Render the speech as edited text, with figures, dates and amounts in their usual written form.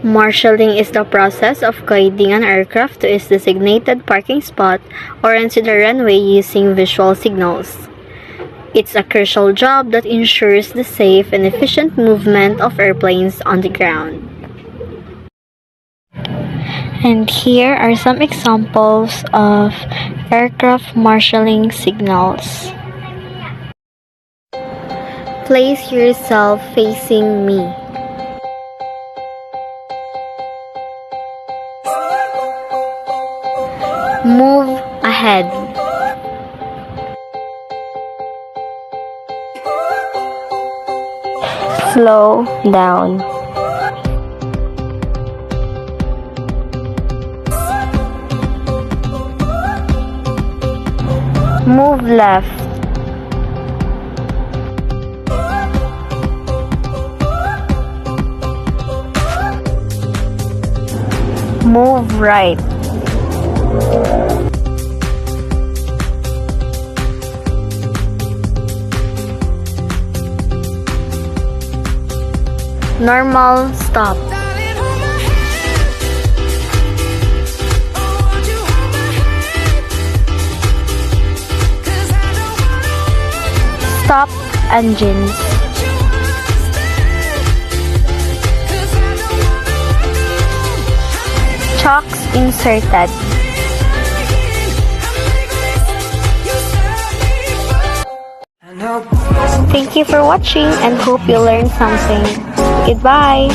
Marshalling is the process of guiding an aircraft to its designated parking spot or onto the runway using visual signals. It's a crucial job that ensures the safe and efficient movement of airplanes on the ground. And here are some examples of aircraft marshalling signals. Place yourself facing me. Move ahead. Slow down. Move left. Move right. Normal stop. Stop engines. Chocks inserted. Thank you for watching and hope you learned something. Goodbye.